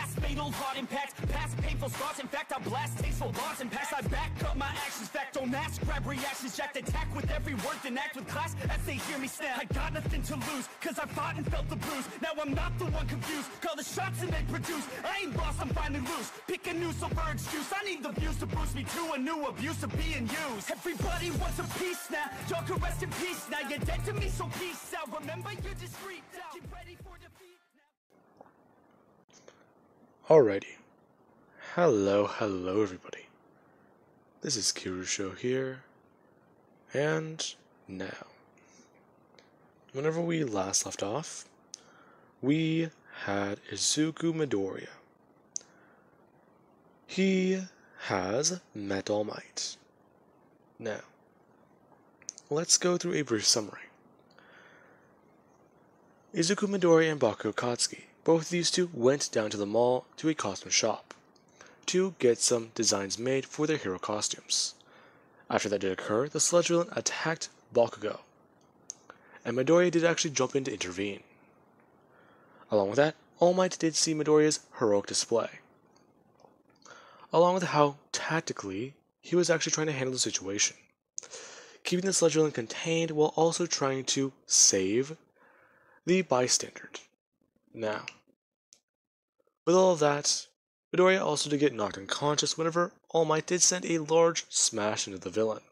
past, fatal heart impact, past painful scars. In fact, I blast tasteful bars and pass. I back up my actions, fact don't ask, grab reactions, jacked attack with every word, then act with class as they hear me snap. I got nothing to lose, cause I fought and felt the bruise. Now I'm not the one confused, call the shots and they produce. I ain't lost, I'm finally loose, pick a new silver excuse. I need the views to boost me to a new abuse of being used. Everybody wants a piece now, y'all can rest in peace now. You're dead to me, so peace out. Remember you're discreet now, get ready for defeat now. Alrighty. Hello everybody. This is Kirusho here, and now. Whenever we last left off, we had Izuku Midoriya. He has met All Might. Now, let's go through a brief summary. Izuku Midoriya and Bakugo Katsuki, both of these two went down to the mall to a costume shop to get some designs made for their hero costumes. After that did occur, the sludge villain attacked Bakugo, and Midoriya did actually jump in to intervene. Along with that, All Might did see Midoriya's heroic display, along with how tactically he was actually trying to handle the situation, keeping the sludge villain contained while also trying to save the bystander. Now, with all of that, Midoriya also did get knocked unconscious whenever All Might did send a large smash into the villain.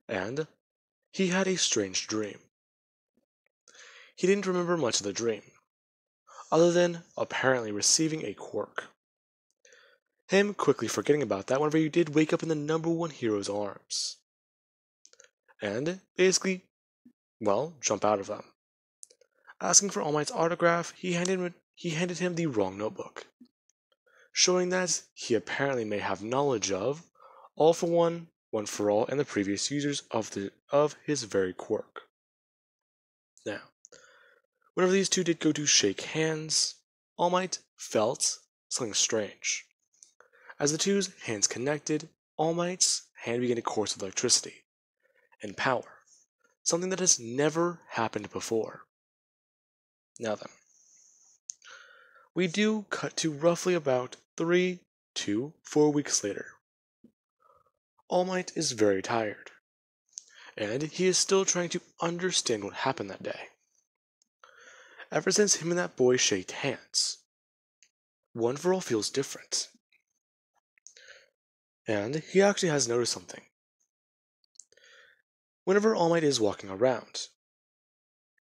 And he had a strange dream. He didn't remember much of the dream, other than apparently receiving a quirk. Him quickly forgetting about that whenever he did wake up in the number one hero's arms. And basically, well, jump out of them. Asking for All Might's autograph, he handed him the wrong notebook, showing that he apparently may have knowledge of All for One, One for All, and the previous users of his very quirk. Now, whenever these two did go to shake hands, All Might felt something strange. As the two's hands connected, All Might's hand began to course with electricity and power, something that has never happened before. Now then, we do cut to roughly about 3 to 4 weeks later. All Might is very tired, and he is still trying to understand what happened that day. Ever since him and that boy shaked hands, One for All feels different. And he actually has noticed something. Whenever All Might is walking around,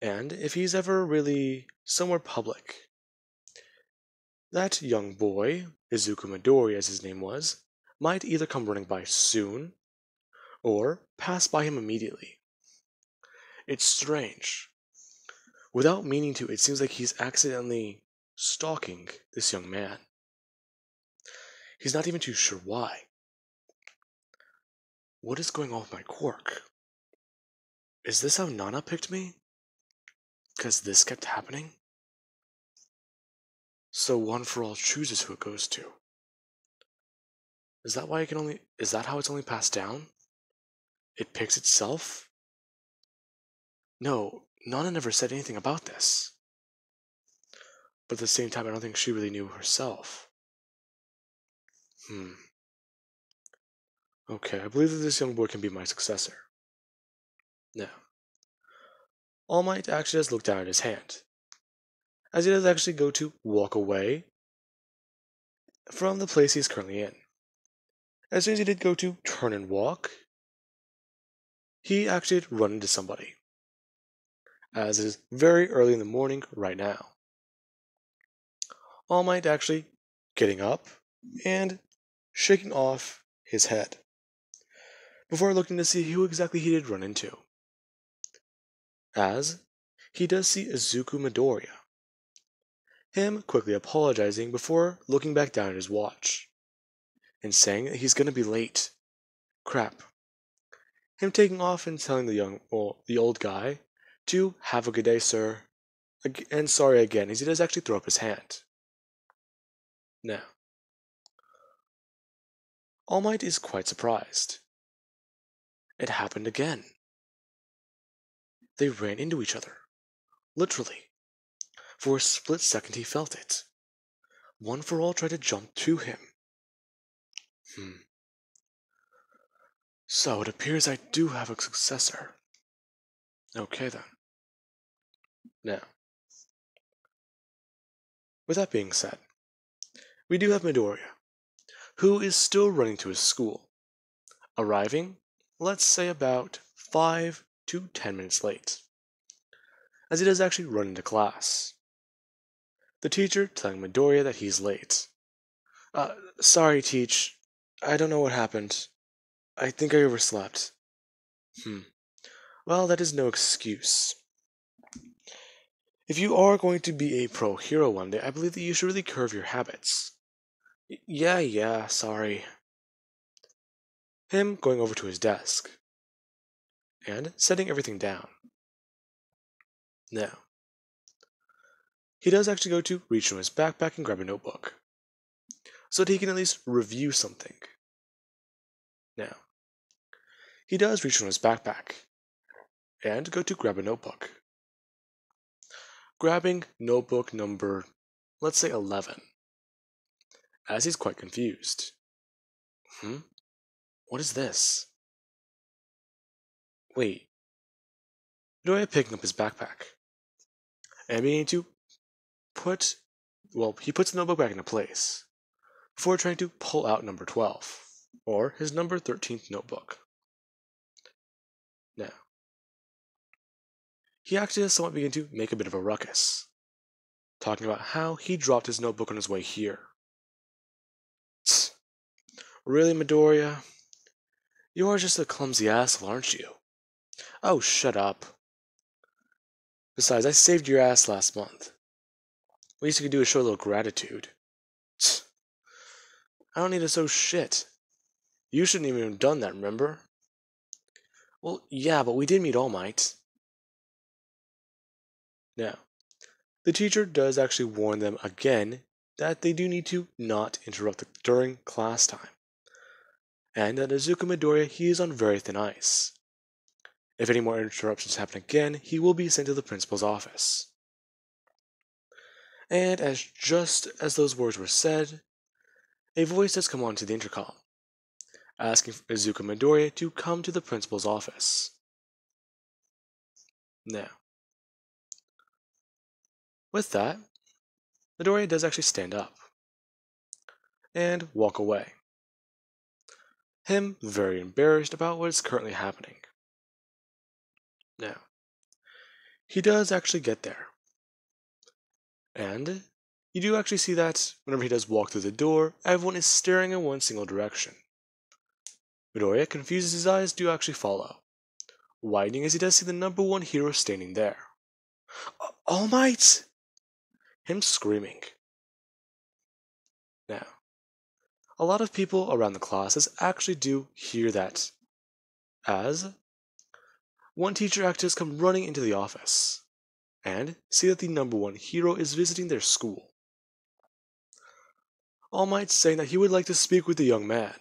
and if he's ever really somewhere public, that young boy, Izuku Midoriya as his name was, might either come running by soon, or pass by him immediately. It's strange. Without meaning to, it seems like he's accidentally stalking this young man. He's not even too sure why. What is going on with my quirk? Is this how Nana picked me? Because this kept happening? So One for All chooses who it goes to. Is that why is that how it's only passed down? It picks itself? No, Nana never said anything about this. But at the same time, I don't think she really knew herself. Okay, I believe that this young boy can be my successor. Now, All Might actually does look down at his hand, as he does actually go to walk away from the place he's currently in. As soon as he did go to turn and walk, he actually did run into somebody, as it is very early in the morning right now. All Might actually getting up and shaking off his head, before looking to see who exactly he did run into. As he does see Izuku Midoriya, him quickly apologizing before looking back down at his watch, and saying that he's gonna be late. Crap. Him taking off and telling the old guy to have a good day, sir, and sorry again, as he does actually throw up his hand. Now, All Might is quite surprised. It happened again. They ran into each other. Literally. For a split second he felt it. One for All tried to jump to him. So it appears I do have a successor. Okay then. Now, with that being said, we do have Midoriya, who is still running to his school, arriving, let's say about 5 to 10 minutes late, as he does actually run into class. The teacher telling Midoriya that he's late. Sorry, Teach. I don't know what happened. I think I overslept. Well, that is no excuse. If you are going to be a pro hero one day, I believe that you should really curb your habits. Yeah, sorry. Him going over to his desk and setting everything down. Now, he does actually go to reach into his backpack and grab a notebook so that he can at least review something. Now, he does reach into his backpack and go to grab a notebook. Grabbing notebook number, let's say 11, as he's quite confused. What is this? Wait. Midoriya picking up his backpack and beginning to he puts the notebook back into place before trying to pull out number 12, or his number 13th notebook. Now, he actually does somewhat begin to make a bit of a ruckus, talking about how he dropped his notebook on his way here. Tsk. Really, Midoriya? You are just a clumsy asshole, aren't you? Oh, shut up. Besides, I saved your ass last month. Least you could do is show a little gratitude. Tsk. I don't need to show shit. You shouldn't even have done that, remember? Well, yeah, but we did meet All Might. Now, the teacher does actually warn them again that they do need to not interrupt during class time, and that Izuku Midoriya, he is on very thin ice. If any more interruptions happen again, he will be sent to the principal's office. And just as those words were said, a voice has come onto the intercom, asking for Izuku Midoriya to come to the principal's office. Now, with that, Midoriya does actually stand up and walk away. Him very embarrassed about what is currently happening. Now, he does actually get there. And you do actually see that whenever he does walk through the door, everyone is staring in one single direction. Midoriya, confused, his eyes do actually follow, widening as he does see the number one hero standing there. All Might! Him screaming. Now, a lot of people around the classes actually do hear that, as one teacher actually has come running into the office and see that the number one hero is visiting their school. All Might saying that he would like to speak with the young man.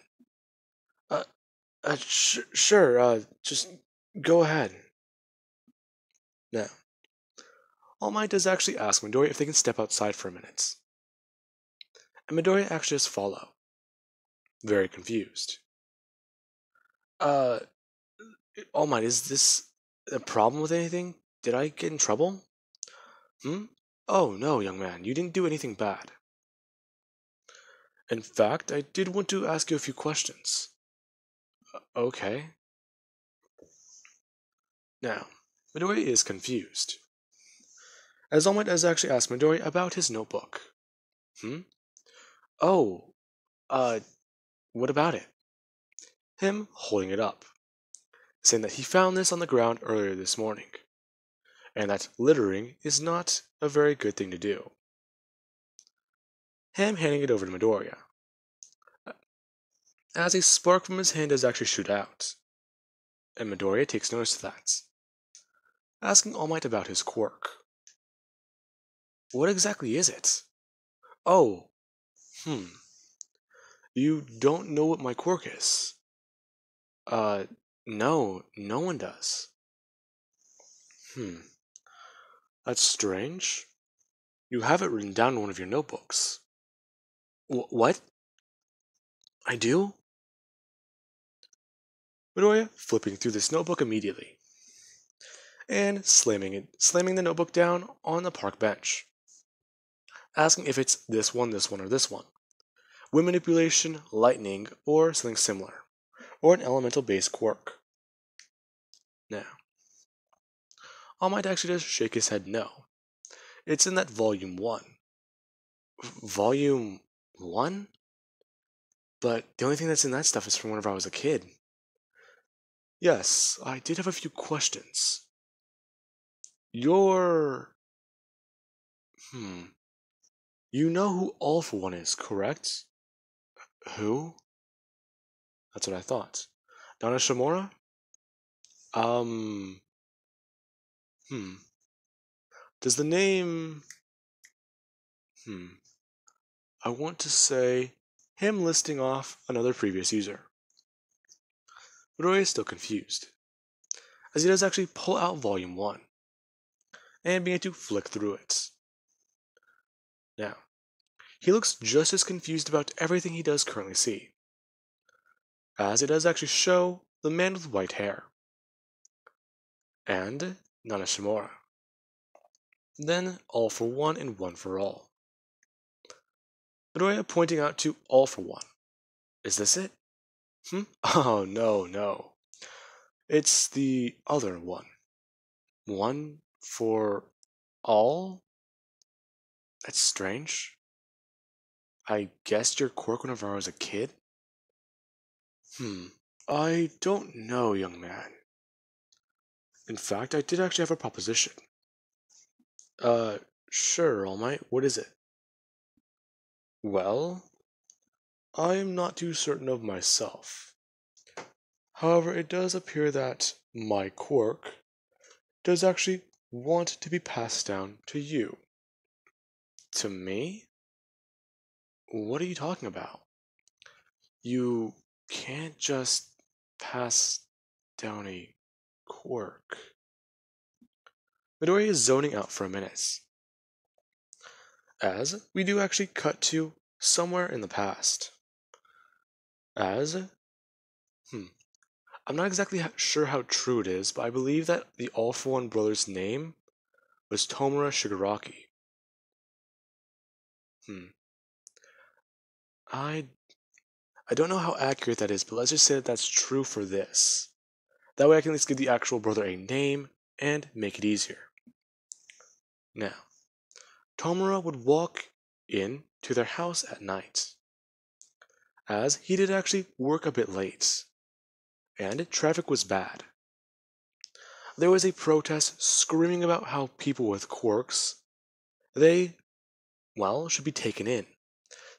Sure, just go ahead. Now, All Might does actually ask Midoriya if they can step outside for a minute. And Midoriya actually does follow, very confused. All Might, is this a problem with anything? Did I get in trouble? Oh, no, young man, you didn't do anything bad. In fact, I did want to ask you a few questions. Okay. Now, Midoriya is confused, as All Might has actually asked Midoriya about his notebook. Oh, what about it? Him holding it up, saying that he found this on the ground earlier this morning, and that littering is not a very good thing to do. Him handing it over to Midoriya, as a spark from his hand does actually shoot out, and Midoriya takes notice of that, asking All Might about his quirk. What exactly is it? Oh, You don't know what my quirk is? No, no one does. That's strange. You have it written down in one of your notebooks. What? I do? Midoriya flipping through this notebook immediately and slamming the notebook down on the park bench, asking if it's this one, or this one. Wind manipulation, lightning, or something similar, or an elemental based quirk. Now, All Might actually does shake his head no. It's in that volume 1. Volume 1? But the only thing that's in that stuff is from whenever I was a kid. Yes, I did have a few questions. You're. You know who All for One is, correct? Who? That's what I thought. Donna Shimura? Um. Hmm. Does the name. I want to say him listing off another previous user. But Roy is still confused, as he does actually pull out Volume 1 and begin to flick through it. Now, he looks just as confused about everything he does currently see, as it does actually show the man with white hair and Nana Shimura. Then All for One and One for All. Midoriya pointing out to All for One. Is this it? Oh, no. It's the other one. One for all? That's strange. I guessed your quirk whenever I was a kid? I don't know, young man. In fact, I did actually have a proposition. Sure, All Might. What is it? Well, I am not too certain of myself. However, it does appear that my quirk does actually want to be passed down to you. To me? What are you talking about? You can't just pass down a quirk. Midoriya is zoning out for a minute, as we do actually cut to somewhere in the past. As, I'm not exactly sure how true it is, but I believe that the All for One brother's name was Tomura Shigaraki. I don't know how accurate that is, but let's just say that that's true for this. That way I can at least give the actual brother a name and make it easier. Now, Tomura would walk in to their house at night, as he did actually work a bit late, and traffic was bad. There was a protest screaming about how people with quirks, should be taken in,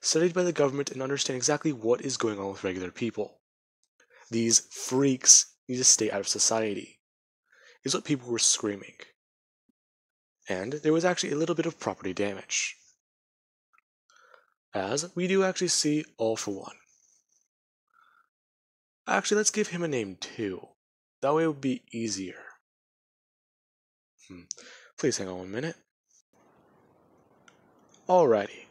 studied by the government, and understand exactly what is going on with regular people. These freaks need to stay out of society, is what people were screaming. And there was actually a little bit of property damage, as we do actually see All for One. Actually, let's give him a name too. That way it would be easier. Please hang on 1 minute. Alrighty.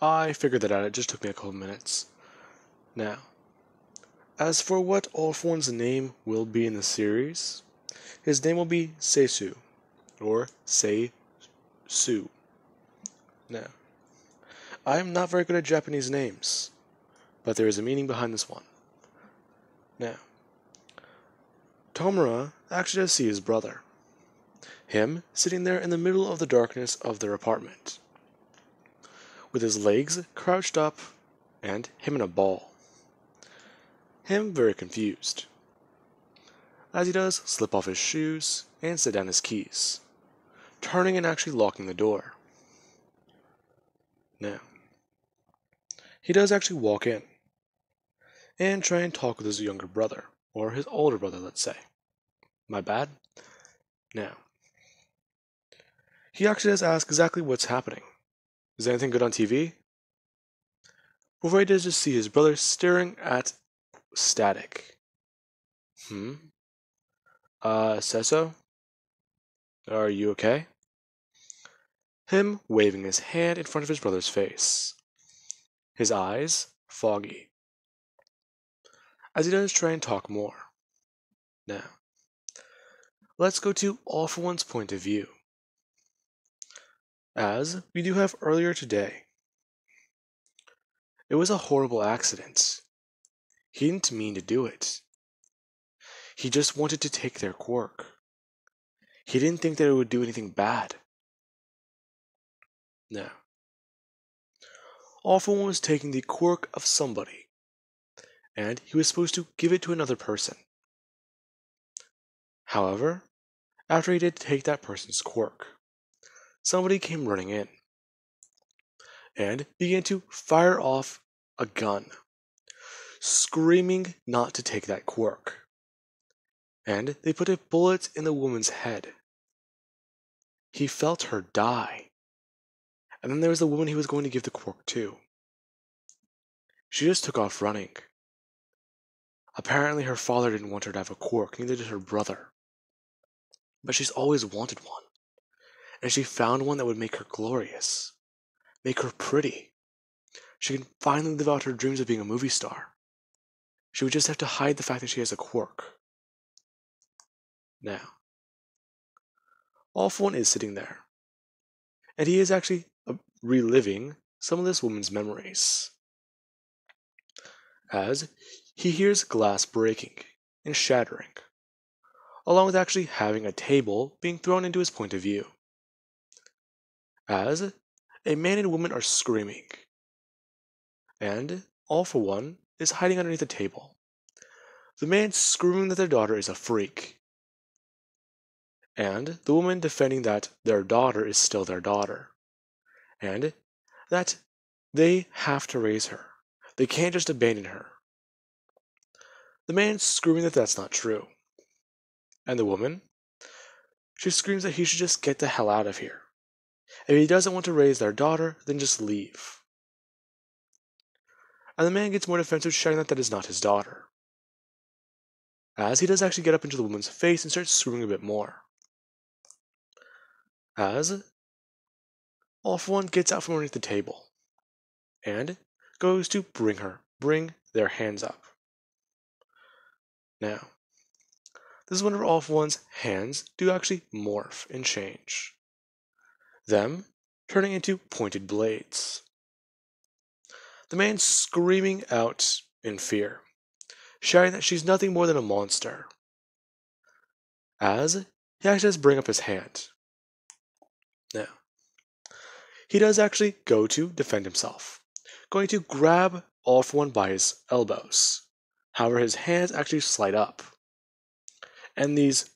I figured that out, it just took me a couple minutes. Now, as for what All for One's name will be in the series, his name will be Seisu, or Sei-su. Now, I am not very good at Japanese names, but there is a meaning behind this one. Now, Tomura actually does see his brother. Him sitting there in the middle of the darkness of their apartment, with his legs crouched up and him in a ball. Him very confused, as he does slip off his shoes and set down his keys, turning and actually locking the door. Now, he does actually walk in and try and talk with his younger brother, or his older brother, let's say. My bad? Now, he actually does ask exactly what's happening. Is anything good on TV? Before he does just see his brother staring at static. Sesso? Are you okay? Him waving his hand in front of his brother's face, his eyes foggy, as he does try and talk more. Now, let's go to All For One's point of view. As we do have earlier today, it was a horrible accident. He didn't mean to do it. He just wanted to take their quirk. He didn't think that it would do anything bad. Now, All For One was taking the quirk of somebody, and he was supposed to give it to another person. However, after he did take that person's quirk, somebody came running in and began to fire off a gun, screaming not to take that quirk. And they put a bullet in the woman's head. He felt her die. And then there was the woman he was going to give the quirk to. She just took off running. Apparently her father didn't want her to have a quirk, neither did her brother. But she's always wanted one. And she found one that would make her glorious, make her pretty. She can finally live out her dreams of being a movie star. She would just have to hide the fact that she has a quirk. Now, All For One is sitting there, and he is actually reliving some of this woman's memories, as he hears glass breaking and shattering, along with actually having a table being thrown into his point of view, as a man and woman are screaming, and All For One is hiding underneath the table. The man screaming that their daughter is a freak, and the woman defending that their daughter is still their daughter, and that they have to raise her. They can't just abandon her. The man screaming that that's not true. And the woman, she screams that he should just get the hell out of here. If he doesn't want to raise their daughter, then just leave. And the man gets more defensive, shouting that that is not his daughter, as he does actually get up into the woman's face and starts screaming a bit more. As All For One gets out from underneath the table and goes to bring their hands up. Now, this is whenever All For One's hands do actually morph and change, them turning into pointed blades. The man screaming out in fear, shouting that she's nothing more than a monster, as he actually does bring up his hand. Now, he does actually go to defend himself, going to grab All For One by his elbows. However, his hands actually slide up, and these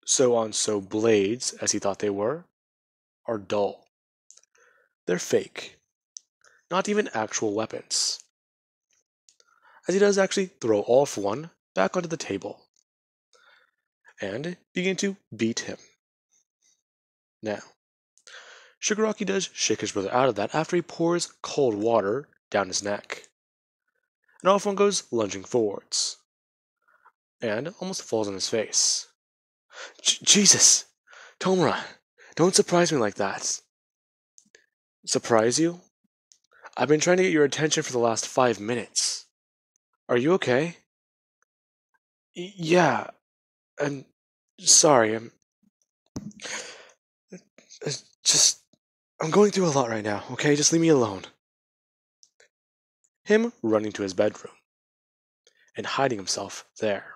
so blades, as he thought they were, are dull. They're fake, not even actual weapons, as he does actually throw All For One back onto the table and begin to beat him. Now, Shigaraki does shake his brother out of that after he pours cold water down his neck, and All For One goes lunging forwards and almost falls on his face. Jesus! Tomura, don't surprise me like that. Surprise you? I've been trying to get your attention for the last 5 minutes. Are you okay? Yeah, I'm sorry, I'm going through a lot right now, okay? Just leave me alone. Him running to his bedroom and hiding himself there.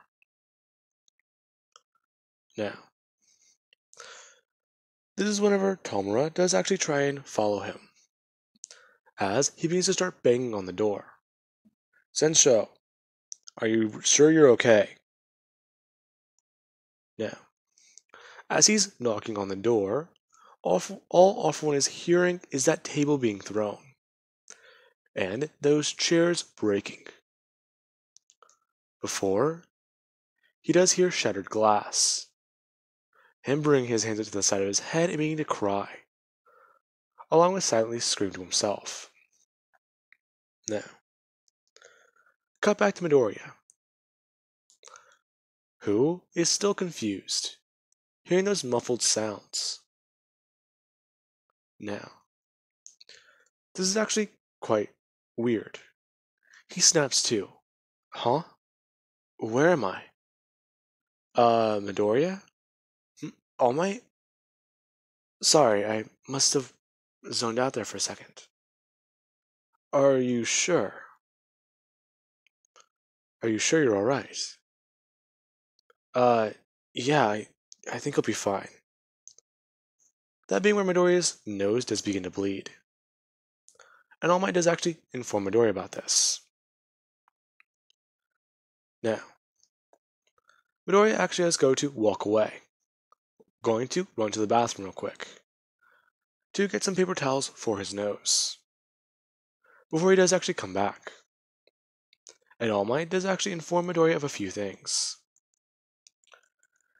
Now, this is whenever Tomura does actually try and follow him, as he begins to start banging on the door. Sensho, are you sure you're okay? Now, as he's knocking on the door, all All For One is hearing is that table being thrown, and those chairs breaking. Before, he does hear shattered glass, him bringing his hands up to the side of his head and beginning to cry, along with silently screaming to himself. Now, cut back to Midoriya, who is still confused, hearing those muffled sounds. Now, this is actually quite Weird. He snaps too. Huh? Where am I? Midoriya? All Might? Sorry, I must have zoned out there for a second. Are you sure? Are you sure you're alright? Uh, yeah, I think I'll be fine. That being where Midoriya's nose does begin to bleed. And All Might does actually inform Midoriya about this. Now, Midoriya actually has to go to walk away. Going to run to the bathroom real quick. To get some paper towels for his nose. Before he does actually come back. And All Might does actually inform Midoriya of a few things.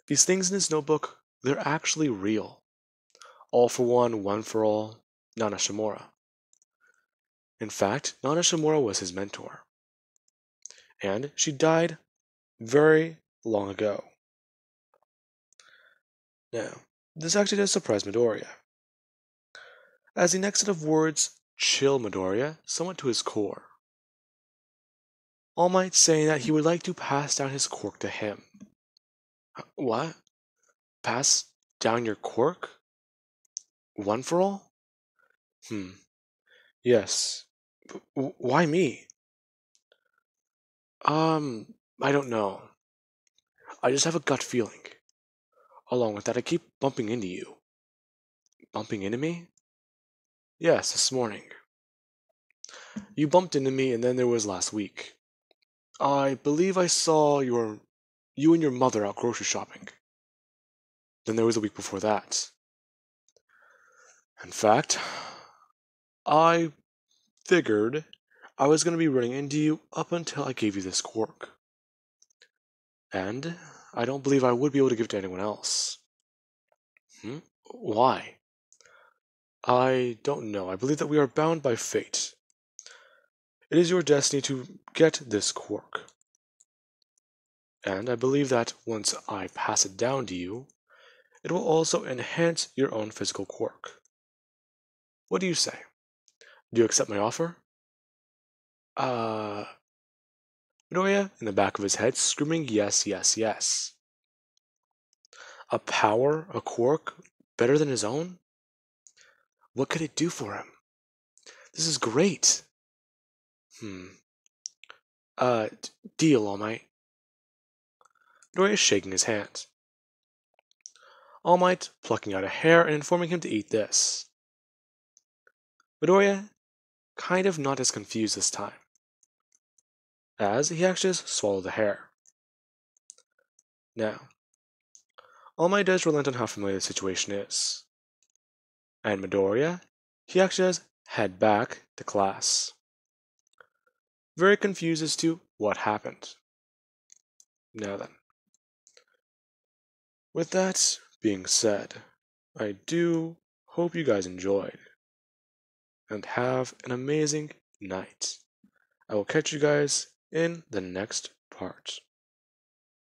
These things in his notebook, they're actually real. All for one for all, Nana Shimura. In fact, Nana Shimura was his mentor. And she died very long ago. Now, this actually does surprise Midoriya. As the next set of words chill Midoriya somewhat to his core. All Might saying that he would like to pass down his quirk to him. What? Pass down your quirk? One for all? Yes. Why me? I don't know. I just have a gut feeling. Along with that, I keep bumping into you. Bumping into me? Yes, this morning. You bumped into me, and then there was last week. I believe I saw you and your mother out grocery shopping. Then there was a week before that. In fact, I figured I was going to be running into you up until I gave you this quirk. And I don't believe I would be able to give it to anyone else. Why? I don't know. I believe that we are bound by fate. It is your destiny to get this quirk. And I believe that once I pass it down to you, it will also enhance your own physical quirk. What do you say? Do you accept my offer? Midoriya, in the back of his head, screaming yes, yes, yes. A power, a quirk, better than his own? What could it do for him? This is great. Deal, All Might. Midoriya is shaking his hand. All Might plucking out a hair and informing him to eat this. Midoriya, kind of not as confused this time, as he actually just swallowed the hair. Now, All Might does relent on how familiar the situation is. And Midoriya, he actually does head back to class. Very confused as to what happened. Now then. With that being said, I do hope you guys enjoyed. And have an amazing night. I will catch you guys in the next part.